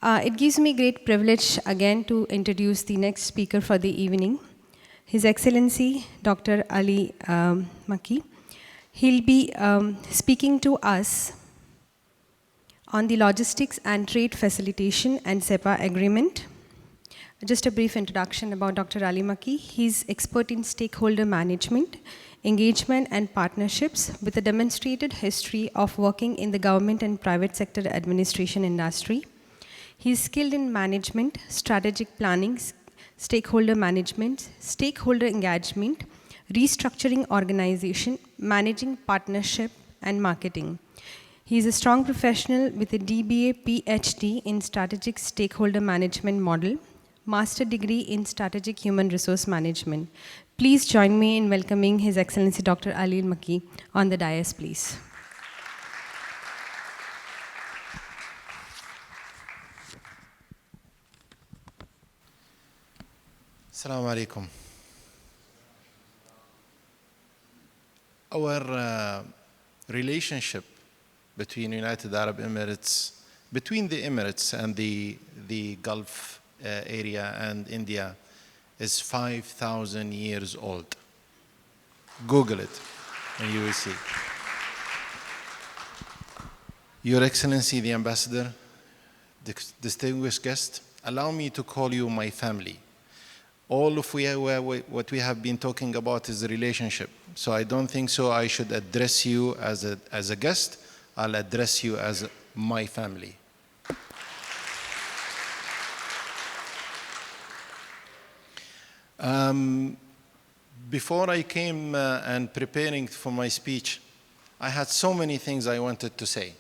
It gives me great privilege again to introduce the next speaker for the evening, His Excellency Dr. Ali Makki. He'll be speaking to us on the logistics and trade facilitation and SEPA agreement. Just a brief introduction about Dr. Ali Makki. He's expert in stakeholder management, engagement and partnerships with a demonstrated history of working in the government and private sector administration industry. He's skilled in management, strategic planning, stakeholder management, stakeholder engagement, restructuring organization, managing partnership, and marketing. He's a strong professional with a DBA PhD in strategic stakeholder management model, master degree in strategic human resource management. Please join me in welcoming His Excellency Dr. Ali Makki on the dais, please. Assalamu alaikum. Our relationship between United Arab Emirates, between the Emirates and the Gulf area and India is 5,000 years old. Google it and you will see. Your Excellency, the Ambassador, distinguished guest, allow me to call you my family. All of what we have been talking about is a relationship. So I don't think so I should address you as a guest. I'll address you as my family. Before I came and preparing for my speech, I had so many things I wanted to say.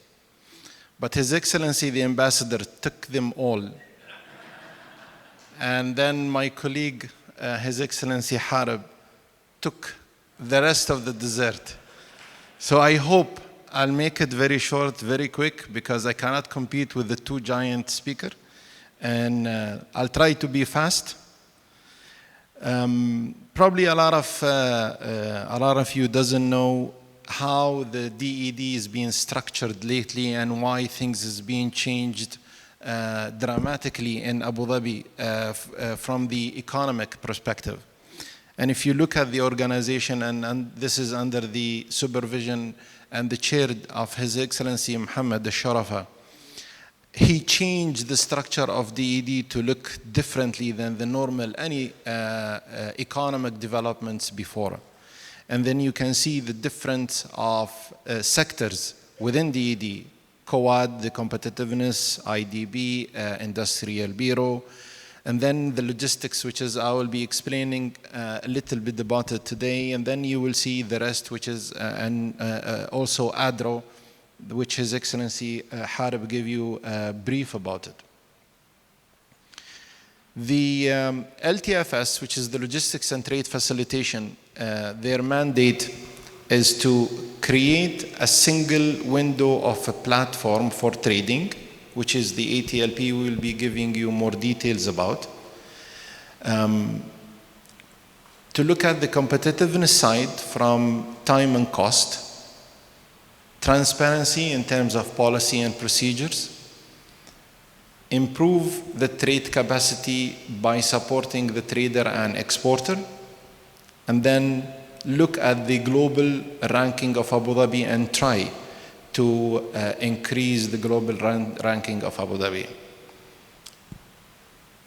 But His Excellency, the Ambassador, took them all. And then my colleague, His Excellency Harib, took the rest of the dessert. So I hope I'll make it very short, very quick, because I cannot compete with the two giant speakers. And I'll try to be fast. Probably a lot of you doesn't know how the DED is being structured lately and why things is being changed dramatically in Abu Dhabi from the economic perspective. And if you look at the organization, and this is under the supervision and the chair of His Excellency Muhammad al-Sharafa, he changed the structure of DED to look differently than the normal any economic developments before. And then you can see the difference of sectors within DED. COAD, the competitiveness, IDB, Industrial Bureau, and then the logistics, which is, I will be explaining a little bit about it today, and then you will see the rest, which is, and also ADRO, which His Excellency Harib gave you a brief about it. The LTFS, which is the Logistics and Trade Facilitation, their mandate is to create a single window of a platform for trading, which is the ATLP. We will be giving you more details about. To look at the competitiveness side from time and cost, transparency in terms of policy and procedures, improve the trade capacity by supporting the trader and exporter, and then look at the global ranking of Abu Dhabi and try to increase the global ranking of Abu Dhabi.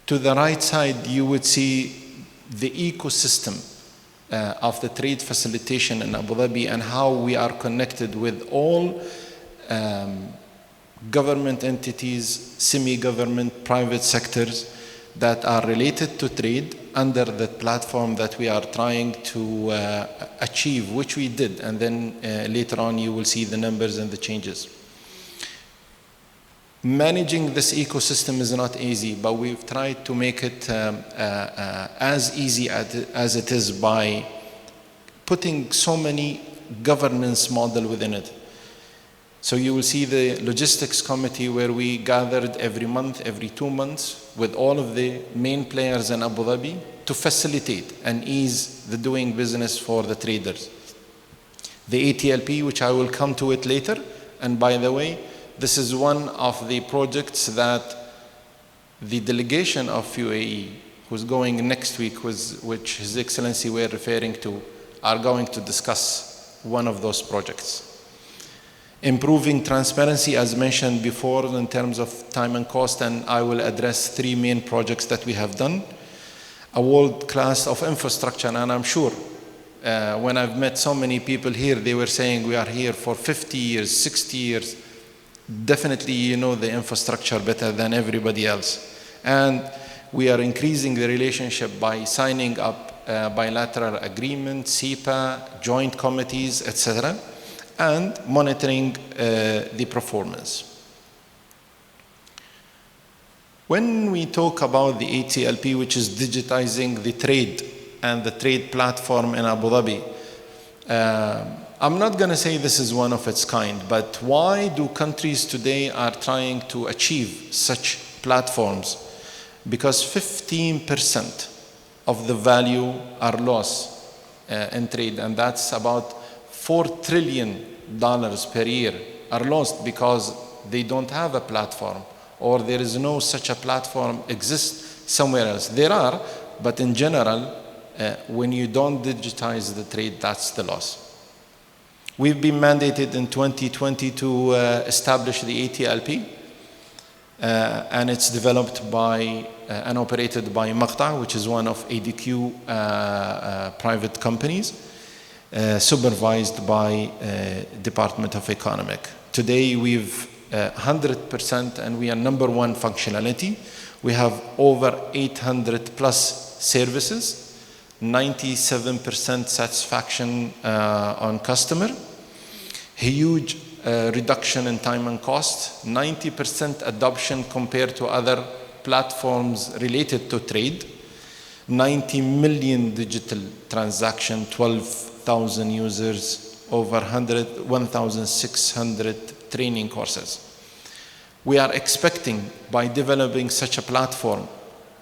To the right side, you would see the ecosystem of the trade facilitation in Abu Dhabi and how we are connected with all government entities, semi-government, private sectors that are related to trade under the platform that we are trying to achieve, which we did, and then later on you will see the numbers and the changes. Managing this ecosystem is not easy, but we've tried to make it as easy as it is by putting so many governance model within it. So you will see the logistics committee where we gathered every month, every 2 months with all of the main players in Abu Dhabi to facilitate and ease the doing business for the traders. The ATLP, which I will come to it later, and by the way, this is one of the projects that The delegation of UAE, who's going next week, which His Excellency we're referring to, are going to discuss one of those projects. Improving transparency, as mentioned before, in terms of time and cost, and I will address 3 main projects that we have done. A world class of infrastructure, and I'm sure when I've met so many people here, they were saying we are here for 50 years, 60 years. Definitely you know the infrastructure better than everybody else. And we are increasing the relationship by signing up bilateral agreements, CEPA, joint committees, etc., and monitoring the performance. When we talk about the ATLP, which is digitizing the trade and the trade platform in Abu Dhabi, I'm not going to say this is one of its kind, but why do countries today are trying to achieve such platforms? Because 15% of the value are lost in trade, and that's about $4 trillion per year are lost because they don't have a platform, or there is no such a platform exists somewhere else. There are, but in general, when you don't digitize the trade, that's the loss. We've been mandated in 2020 to establish the ATLP, and it's developed by and operated by Maqta, which is one of ADQ private companies, supervised by Department of Economic. Today we've 100% and we are number 1 functionality. We have over 800 plus services, 97% satisfaction on customer, huge reduction in time and cost, 90% adoption compared to other platforms related to trade, 90 million digital transaction, 12,000 users, over 1,600 training courses. We are expecting, by developing such a platform,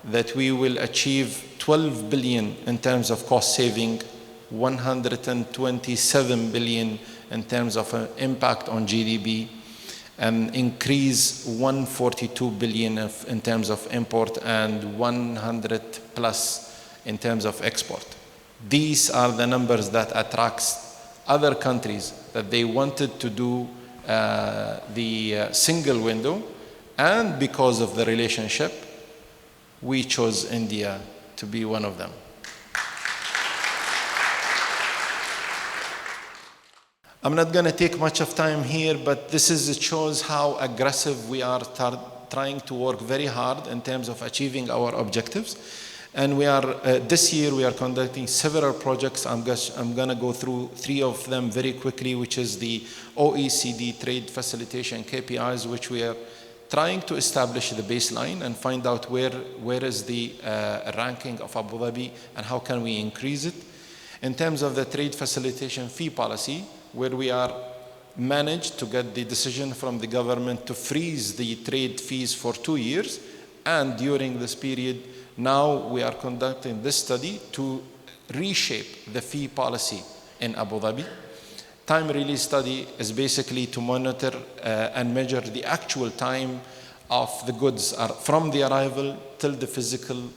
that we will achieve 12 billion in terms of cost saving, 127 billion in terms of impact on GDP, and increase 142 billion in terms of import and 100 plus in terms of export. These are the numbers that attracts other countries that they wanted to do the single window, and because of the relationship, we chose India to be one of them. I'm not going to take much of time here, but it shows how aggressive we are trying to work very hard in terms of achieving our objectives. And we are this year we are conducting several projects. I'm going to go through 3 of them very quickly, which is the OECD trade facilitation KPIs, which we are trying to establish the baseline and find out where is the ranking of Abu Dhabi and how can we increase it. In terms of the trade facilitation fee policy, where we are managed to get the decision from the government to freeze the trade fees for 2 years, and during this period, now we are conducting this study to reshape the fee policy in Abu Dhabi. Time release study is basically to monitor and measure the actual time of the goods from the arrival till the physical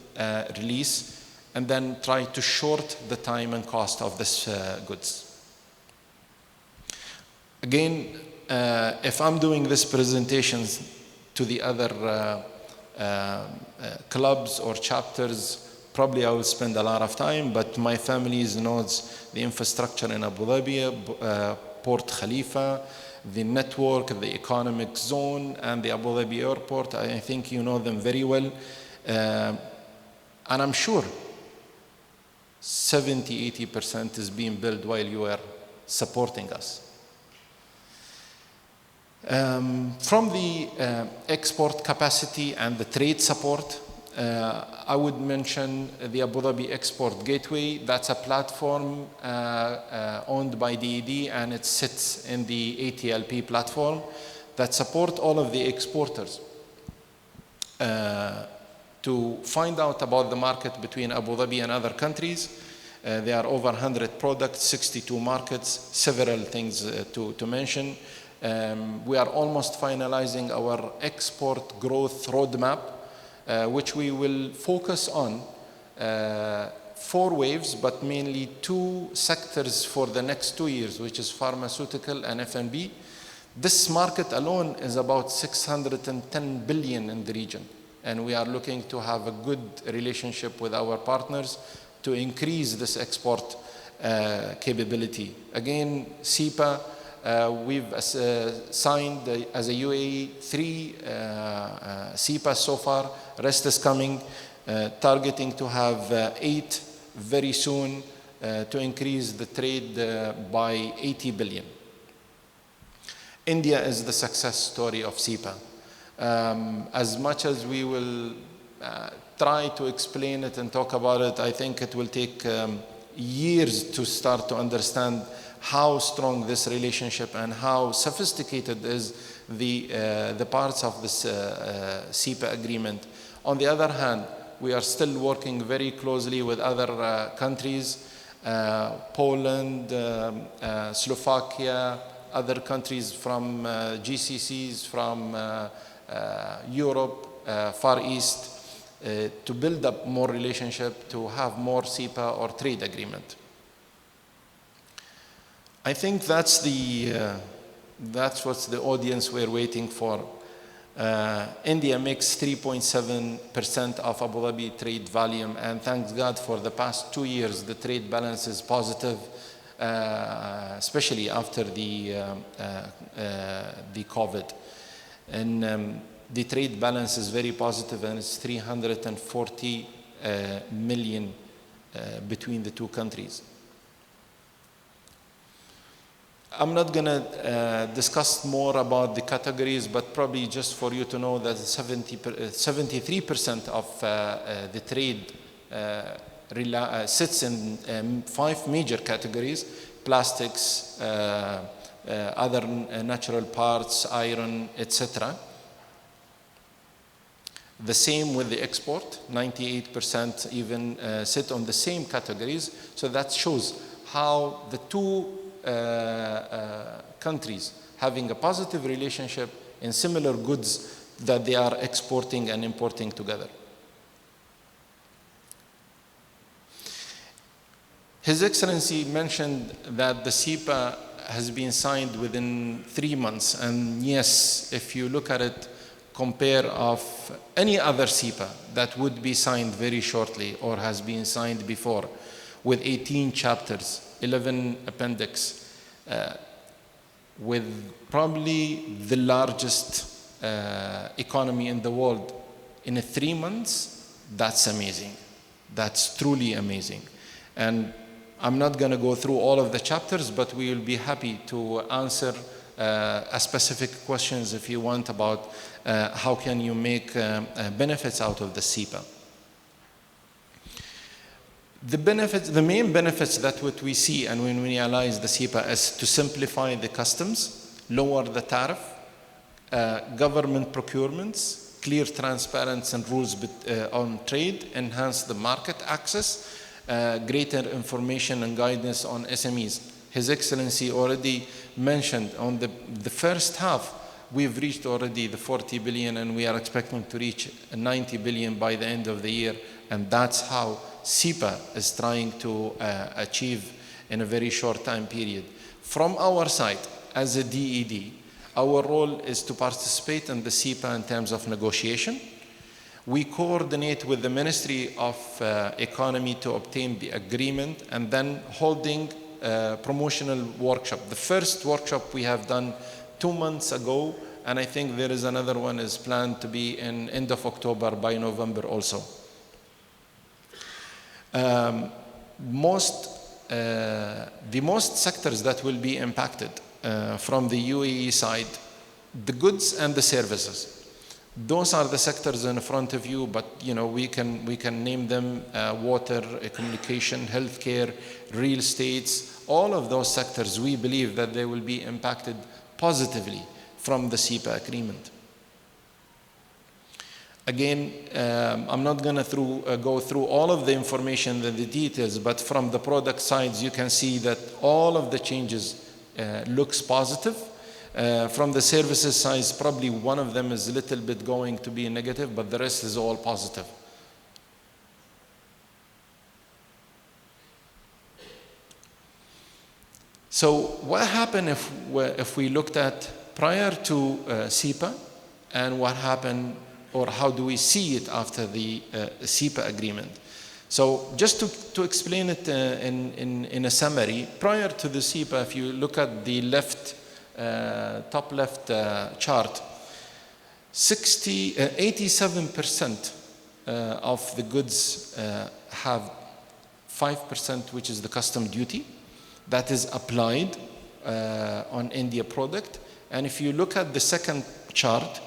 release, and then try to short the time and cost of this goods. Again, if I'm doing this presentations to the other clubs or chapters, probably I will spend a lot of time, but my family knows the infrastructure in Abu Dhabi, Port Khalifa, the network, the economic zone, and the Abu Dhabi airport. I think you know them very well. And I'm sure 70–80% is being built while you are supporting us. From the export capacity and the trade support, I would mention the Abu Dhabi Export Gateway. That's a platform owned by DED, and it sits in the ATLP platform that support all of the exporters to find out about the market between Abu Dhabi and other countries. There are over 100 products, 62 markets, several things to mention. We are almost finalizing our export growth roadmap which we will focus on 4 waves, but mainly 2 sectors for the next 2 years, which is pharmaceutical and F&B. This market alone is about 610 billion in the region, and we are looking to have a good relationship with our partners to increase this export capability. Again, SEPA, we've signed as a UAE 3 SEPA so far. Rest is coming, targeting to have 8 very soon to increase the trade by 80 billion. India is the success story of SEPA. As much as we will try to explain it and talk about it, I think it will take years to start to understand how strong this relationship and how sophisticated is the parts of this SEPA agreement. On the other hand, we are still working very closely with other countries, Poland, Slovakia, other countries from GCCs, from Europe, Far East, to build up more relationship, to have more SEPA or trade agreement. I think that's what's the audience we're waiting for. India makes 3.7% of Abu Dhabi trade volume, and thanks God for the past 2 years, the trade balance is positive, especially after the COVID. And the trade balance is very positive, and it's 340 million between the 2 countries. I'm not going to discuss more about the categories, but probably just for you to know that 73% of the trade sits in 5 major categories: plastics, other natural parts, iron, etc. The same with the export, 98% even sit on the same categories. So that shows how the 2 countries having a positive relationship in similar goods that they are exporting and importing together. His Excellency mentioned that the SEPA has been signed within 3 months, and yes, if you look at it, compare of any other SEPA that would be signed very shortly or has been signed before, with 18 chapters, 11 appendix, with probably the largest economy in the world, in 3 months, that's amazing. That's truly amazing. And I'm not going to go through all of the chapters, but we will be happy to answer specific questions if you want about how can you make benefits out of the SEPA. The main benefits that what we see and when we analyze the SEPA is to simplify the customs, lower the tariff, government procurements, clear transparency and rules on trade, enhance the market access, greater information and guidance on SMEs. His Excellency already mentioned on the first half, we've reached already the 40 billion and we are expecting to reach 90 billion by the end of the year. And that's how SEPA is trying to achieve in a very short time period. From our side, as a DED, our role is to participate in the SEPA in terms of negotiation. We coordinate with the Ministry of Economy to obtain the agreement and then holding a promotional workshop. The first workshop we have done 2 months ago, and I think there is another one is planned to be in end of October, by November also. The most sectors that will be impacted from the UAE side, the goods and the services. Those are the sectors in front of you, but we can name them: water, communication, healthcare, real estates. All of those sectors, we believe that they will be impacted positively from the SEPA agreement. Again, I'm not going to go through all of the information and the details, but from the product sides, you can see that all of the changes looks positive. From the services side, probably one of them is a little bit going to be negative, but the rest is all positive. So what happened if we looked at prior to SEPA, and what happened, or how do we see it after the SEPA agreement? So just to explain it in a summary, prior to the SEPA, if you look at the top left chart, 87% of the goods have 5%, which is the custom duty that is applied on India product. And if you look at the second chart,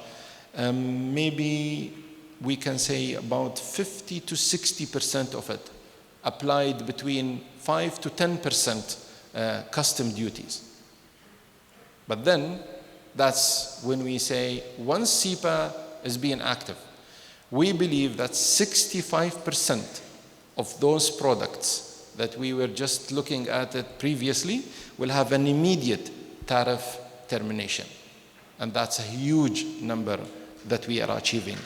maybe we can say about 50 to 60% of it applied between 5 to 10% custom duties. But then that's when we say once SEPA is being active, we believe that 65% of those products that we were just looking at it previously will have an immediate tariff termination. And that's a huge number that we are achieving.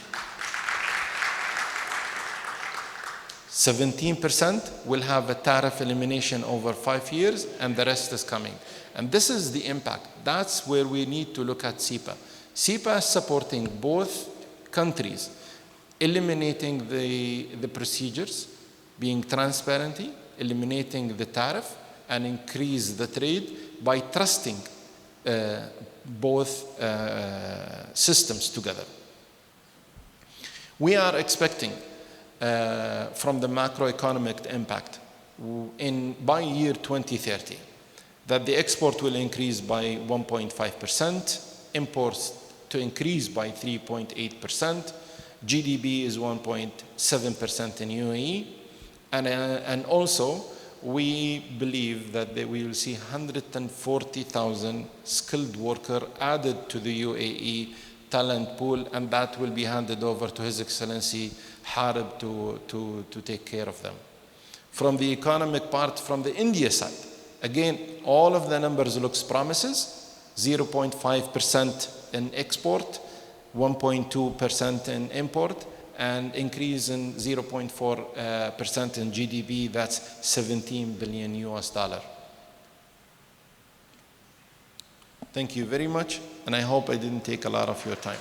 17% will have a tariff elimination over 5 years, and the rest is coming. And this is the impact. That's where we need to look at SEPA. SEPA is supporting both countries, eliminating the procedures, being transparent, eliminating the tariff, and increase the trade by trusting both systems together. We are expecting from the macroeconomic impact by year 2030 that the export will increase by 1.5%, imports to increase by 3.8%, GDP is 1.7% in UAE, and also we believe that we will see 140,000 skilled workers added to the UAE talent pool, and that will be handed over to His Excellency Harib to take care of them. From the economic part, from the India side, again, all of the numbers looks promises, 0.5% in export, 1.2% in import, and increase in 0.4% in GDP, that's $17 billion US. Thank you very much, and I hope I didn't take a lot of your time.